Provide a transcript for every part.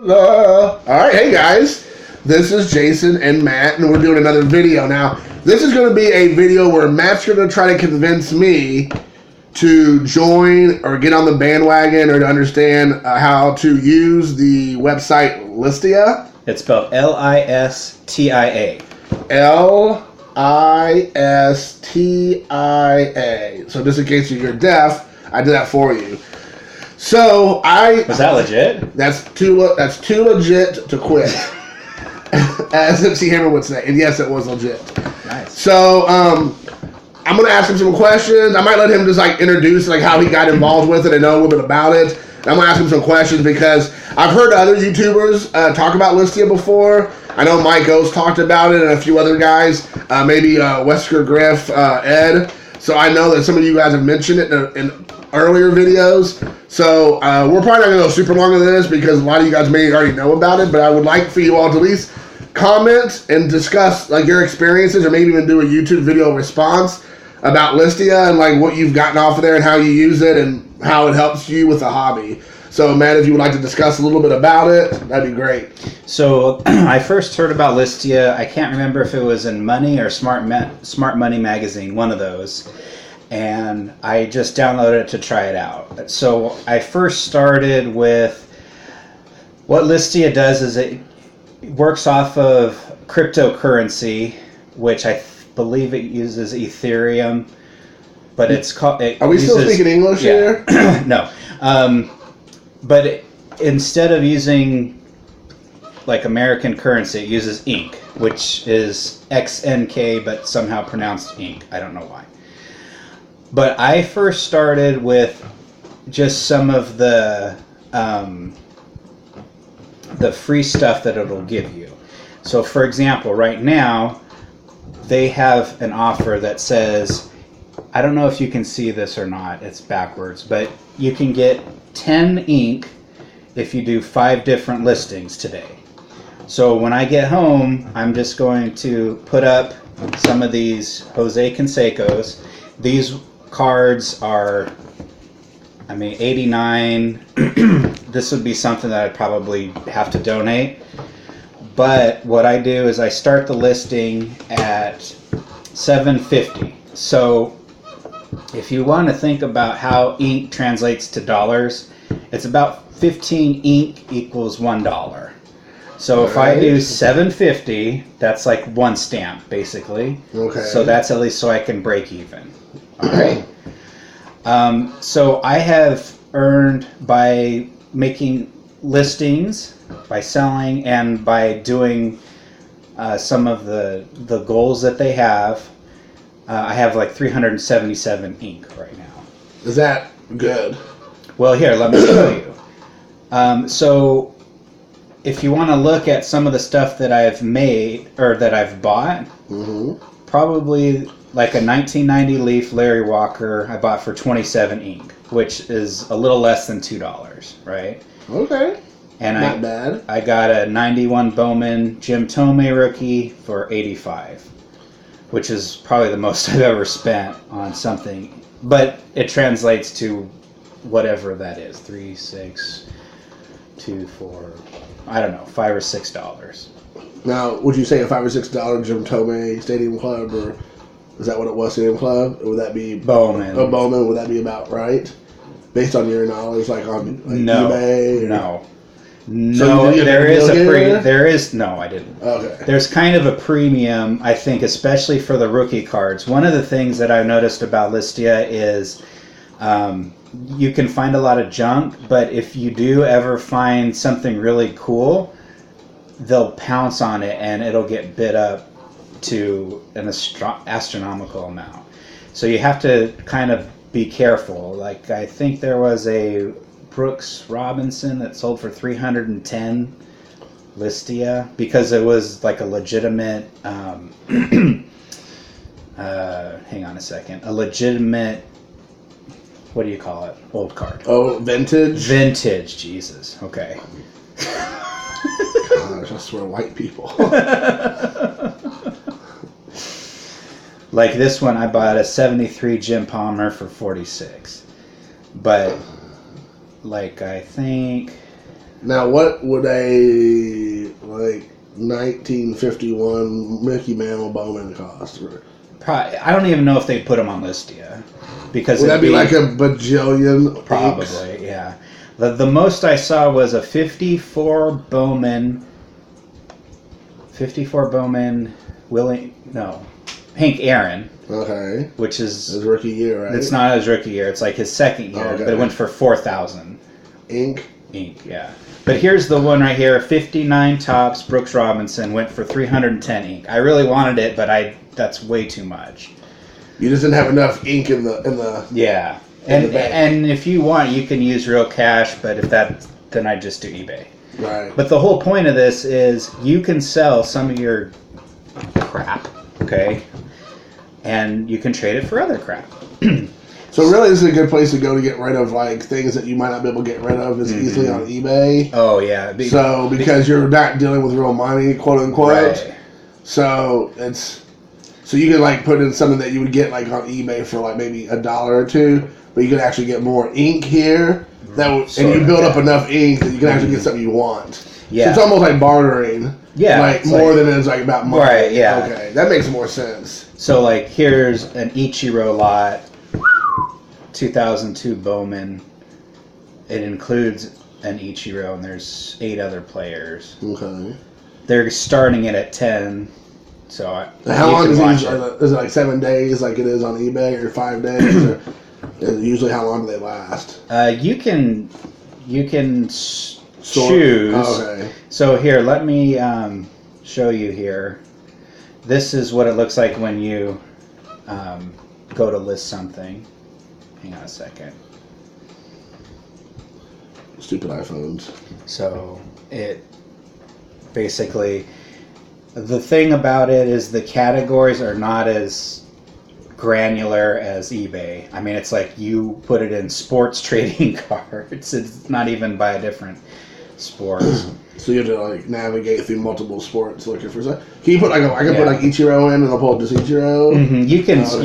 All right, hey guys, this is Jason and Matt, and we're doing another video. Now, this is going to be a video where Matt's going to try to convince me to join or get on the bandwagon or to understand how to use the website LISTIA. It's spelled LISTIA. LISTIA. So just in case you're deaf, I did that for you. So Was that legit? That's too legit to quit, as MC Hammer would say. And yes, it was legit. Nice. So I'm gonna ask him some questions. I might let him just introduce how he got involved with it and know a little bit about it. And I'm gonna ask him some questions because I've heard other YouTubers talk about Listia before. I know Mike O's talked about it and a few other guys, maybe Wesker Griff, Ed. So I know that some of you guys have mentioned it in earlier videos. So we're probably not going to go super long on this because a lot of you guys may already know about it, but I would like for you all to at least comment and discuss your experiences, or maybe even do a YouTube video response about Listia and what you've gotten off of there and how you use it and how it helps you with the hobby. So Matt, if you would like to discuss a little bit about it, that'd be great. So I first heard about Listia, I can't remember if it was in Money or Smart Money magazine, one of those. And I just downloaded it to try it out. So I first started with what Listia does is it works off of cryptocurrency, which I believe it uses Ethereum, but it's called. Are we still speaking English here? No, but instead of using American currency, it uses ink, which is XNK, but somehow pronounced ink. I don't know why. But I first started with just some of the free stuff that it'll give you. So for example, right now, they have an offer that says, I don't know if you can see this or not, it's backwards, but you can get 10 ink if you do 5 different listings today. So when I get home, I'm just going to put up some of these Jose Cansecos. These cards are, $89. This would be something that I'd probably have to donate. But what I do is I start the listing at $7.50. So if you want to think about how ink translates to dollars, it's about 15 ink equals $1. So if I do $7.50, that's one stamp basically. Okay. So that's at least so I can break even. Okay. So I have earned by making listings, by selling, and by doing some of the goals that they have. I have 377 ink right now. Is that good? Well, here, let me show you. So if you want to look at some of the stuff that I've made or that I've bought, probably a 1990 Leaf Larry Walker I bought for 27 ink, which is a little less than $2, right? Okay. And not bad. I got a 91 Bowman Jim Tomei rookie for 85, which is probably the most I've ever spent on something. But it translates to whatever that is, 3, 6, 2, 4, I don't know, $5 or $6. Now, would you say a $5 or $6 Jim Tomei Stadium Club, or is that what it was, Stadium Club? Or would that be Bowman? Bowman, would that be about right? Based on your knowledge, on no, eBay? No. So there is no, I didn't. Okay. There's kind of a premium, I think, especially for the rookie cards. One of the things that I've noticed about Listia is you can find a lot of junk, but if you do ever find something really cool, they'll pounce on it and it'll get bid up to an astronomical amount. So you have to kind of be careful. I think there was a Brooks Robinson that sold for 310 Listia because it was a legitimate hang on a second, a legitimate, what do you call it, old card? Oh, vintage? Vintage, Jesus, okay. Gosh, I swear, white people. This one, I bought a 73 Jim Palmer for 46. But, I think Now, what would a 1951 Mickey Mantle Bowman cost? Probably, I don't even know if they put them on Listia, because Would that be like a bajillion? Probably, inks? yeah. The most I saw was a 54 Bowman. 54 Bowman. Hank Aaron. Okay. Which is his rookie year, right? It's not his rookie year. It's like his second year, okay. But it went for 4,000. Ink, yeah. But here's the one right here: 59 Topps Brooks Robinson went for 310 ink. I really wanted it, but that's way too much. You just didn't have enough ink in the. Yeah, and if you want, you can use real cash. But then I just do eBay. Right. But the whole point of this is you can sell some of your crap, okay, and you can trade it for other crap. So really, this is a good place to go to get rid of things that you might not be able to get rid of as easily on eBay. Oh yeah. Because you're not dealing with real money, quote unquote. Right. So you could put in something that you would get on eBay for maybe $1 or $2, but you could actually get more ink here. And you build up enough ink that you can actually get something you want. Yeah. So it's almost like bartering. Yeah. More than it is about money. Right. Yeah. Okay, that makes more sense. So here's an Ichiro lot. 2002 Bowman. It includes an Ichiro, and there's 8 other players. Okay. They're starting it at 10. So how long is it 7 days like it is on eBay, or 5 days? Or usually how long do they last? You can choose. Okay. So here, let me show you here. This is what it looks like when you go to list something. Hang on a second. Stupid iPhones. So it basically, the thing about it is the categories are not as granular as eBay. I mean, it's like you put it in sports trading cards. It's not even by a different sports. So you have to navigate through multiple sports looking for stuff. Can you put I can put Ichiro in, and I'll pull up just Ichiro. Mm-hmm. You can search.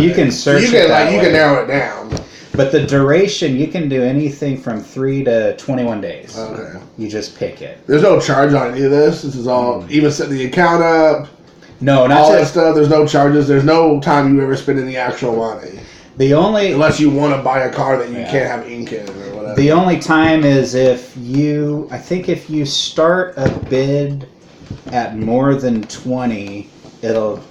So you can narrow it down. But the duration, you can do anything from 3 to 21 days. Okay. You just pick it. There's no charge on any of this. This is all even setting the account up. No, not all that stuff. There's no charges. There's no time you ever spend any actual money. Unless you want to buy a car that you can't have ink in or whatever. The only time is if you start a bid at more than 20, it'll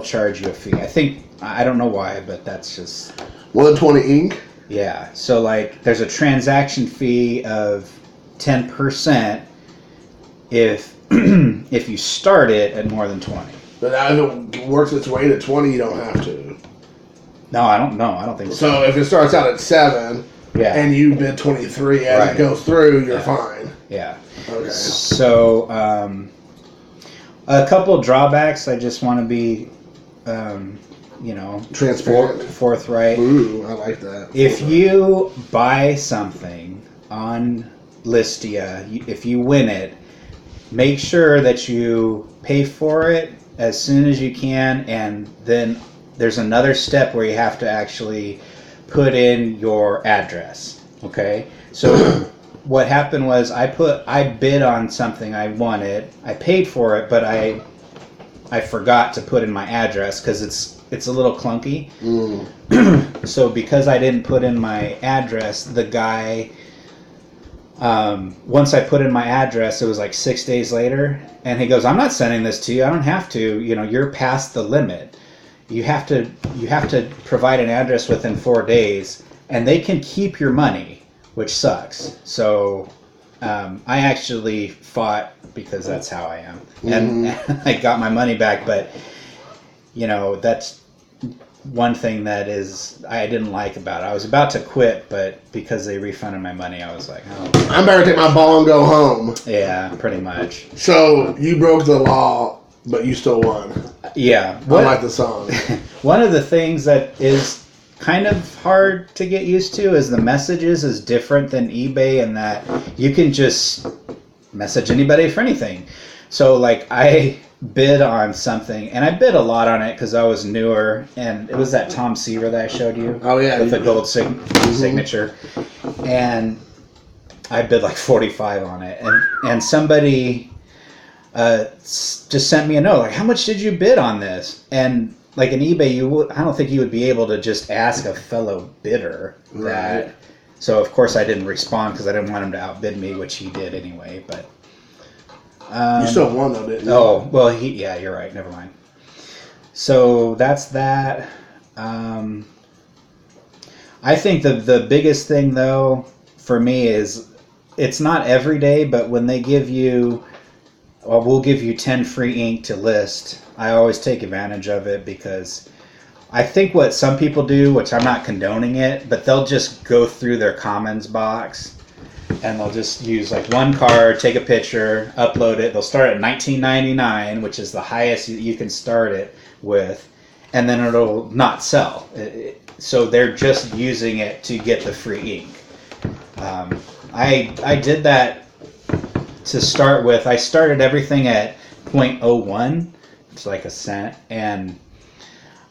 charge you a fee. I don't know why, but that's just more than 20 ink. Yeah. So there's a transaction fee of 10% if you start it at more than 20. But if it works its way to 20, you don't have to. No, I don't know. I don't think so. So if it starts out at 7, and you bid 23 as it goes through, you're fine. Yeah. Okay. So a couple drawbacks. I just want to be, transparent, forthright. Ooh, I like that. If you buy something on Listia, if you win it, make sure that you pay for it as soon as you can, and then there's another step where you have to actually put in your address. Okay? So what happened was I bid on something I wanted. I paid for it, but I forgot to put in my address because it's a little clunky. So because I didn't put in my address, the guy, once I put in my address, it was 6 days later, and he goes, "I'm not sending this to you. I don't have to. You're past the limit. You have to provide an address within 4 days, and they can keep your money," which sucks. So I actually fought because that's how I am, and I got my money back. But that's one thing that I didn't like about it. I was about to quit, but because they refunded my money, I was like, "Oh, I'm better to take my ball and go home." Yeah, pretty much. So you broke the law, but you still won. Yeah. I like the song. One of the things that is kind of hard to get used to is the messages is different than eBay, in that you can just message anybody for anything. So I bid on something, and I bid a lot on it because I was newer, and it was that Tom Seaver that I showed you. Oh yeah, with the gold signature, and I bid like 45 on it, and somebody just sent me a note like, how much did you bid on this? And like in eBay, I don't think you would be able to just ask a fellow bidder that. Right. So of course I didn't respond because I didn't want him to outbid me, which he did anyway. But you still won though, didn't you? Oh well, yeah, you're right. Never mind. So that's that. I think the biggest thing though for me is it's not every day, but when they give you, well, we'll give you 10 free ink to list. I always take advantage of it because I think what some people do, which I'm not condoning it, but they'll just go through their commons box and they'll just use like one card, take a picture, upload it. They'll start at $19.99, which is the highest you can start it with, and then it'll not sell. So they're just using it to get the free ink. I did that to start with. I started everything at 0.01. It's like a cent, and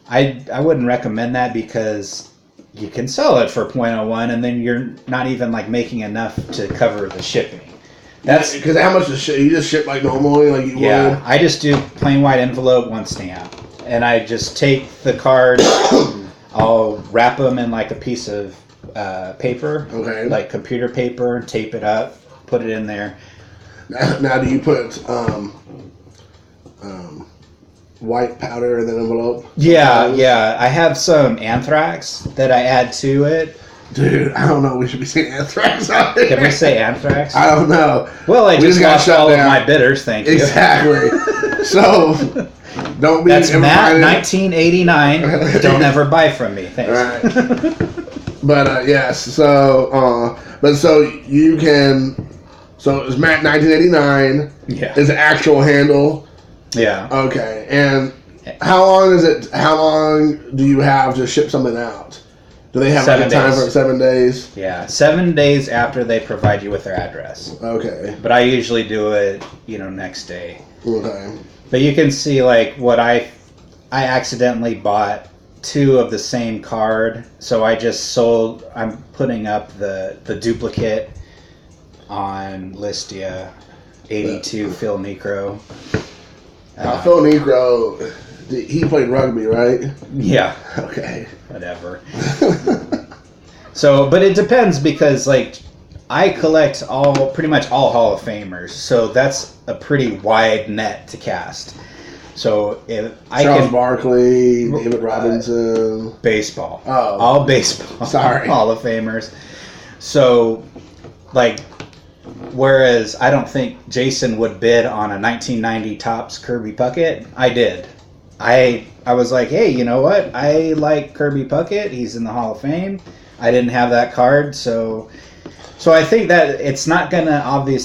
I wouldn't recommend that because you can sell it for 0.01 and then you're not even like making enough to cover the shipping. That's because how much does you just ship like normally, like you would? I just do plain white envelope, 1 stamp, and I just take the cards. I'll wrap them in like a piece of paper, okay, like computer paper, and tape it up, put it in there. Now do you put white powder in the envelope? Yeah. I have some anthrax that I add to it. Dude, I don't know. We should be saying anthrax out here. Can we say anthrax? I don't know. Well, I just lost all of my bidders. Thank you. Exactly. So, don't be. That's Matt, 1989. Don't ever buy from me. Thanks. Right. But yes. So, so you can. So it's Matt 1989. Yeah. Is the actual handle. Yeah. Okay. And how long is it? How long do you have to ship something out? Do they have like a time for 7 days? Yeah, 7 days after they provide you with their address. Okay. But I usually do it, next day. Okay. But you can see like what I accidentally bought 2 of the same card, so I just sold. I'm putting up the duplicate on Listia, 82 Phil Necro. Phil Necro, he played rugby, right? Yeah. Okay. Whatever. So, but it depends because like I collect pretty much all Hall of Famers, so that's a pretty wide net to cast. So if Charles Barkley, David Robinson, baseball, all baseball, sorry, Hall of Famers. So, like, whereas I don't think Jason would bid on a 1990 Topps Kirby Puckett, I did. I was like, hey, you know what? I like Kirby Puckett. He's in the Hall of Fame. I didn't have that card, so I think that it's not gonna have the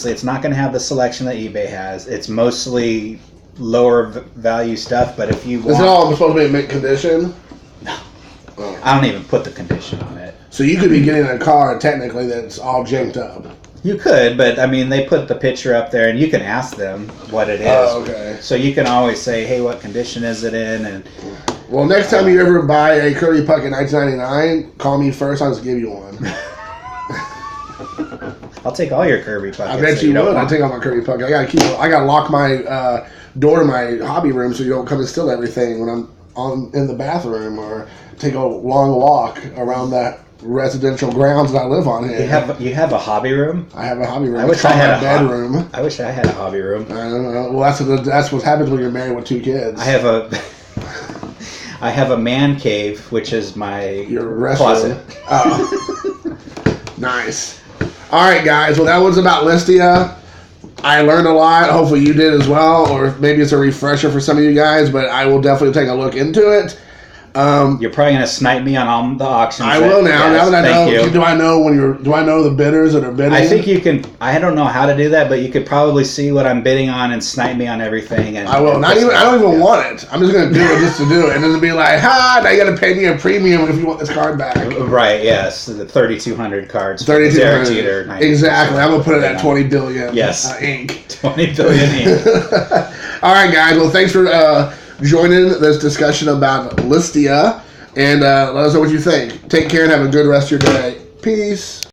selection that eBay has. It's mostly lower value stuff, but if you want, is it all supposed to be in mint condition? No, I don't even put the condition on it. So you could be getting a card technically that's all jinked up. You could, but I mean, they put the picture up there, and you can ask them what it is. Oh, okay. So you can always say, "Hey, what condition is it in?" And well, next time you ever buy a Kirby Puckett 1999, call me first. I'll just give you one. I'll take all your Kirby Puckets. I bet you would. I'll take all my Kirby Puckett. I gotta lock my door to my hobby room so you don't come and steal everything when I'm in the bathroom or take a long walk around that residential grounds that I live on here. You have a hobby room? I have a hobby room. I wish I had a bedroom. I wish I had a hobby room. I don't know. Well, that's what happens when you're married with 2 kids. I have a man cave, which is my closet. Oh, nice. All right, guys. Well, that was about Listia. I learned a lot. Hopefully, you did as well, or maybe it's a refresher for some of you guys. But I will definitely take a look into it. You're probably gonna snipe me on the auctions. I will now. Yes, now that I know, do I know the bidders that are bidding? I think you can. I don't know how to do that, but you could probably see what I'm bidding on and snipe me on everything. And I will. I don't even want it. I'm just gonna do it just to do it, and then be like, now you got to pay me a premium if you want this card back. Right. Yes. The 3,200 cards. 3,200. Exactly. I'm gonna put it at 20 billion. Yes. Ink. 20 billion ink. All right, guys. Well, thanks for joining this discussion about Listia, and let us know what you think. Take care and have a good rest of your day. Peace.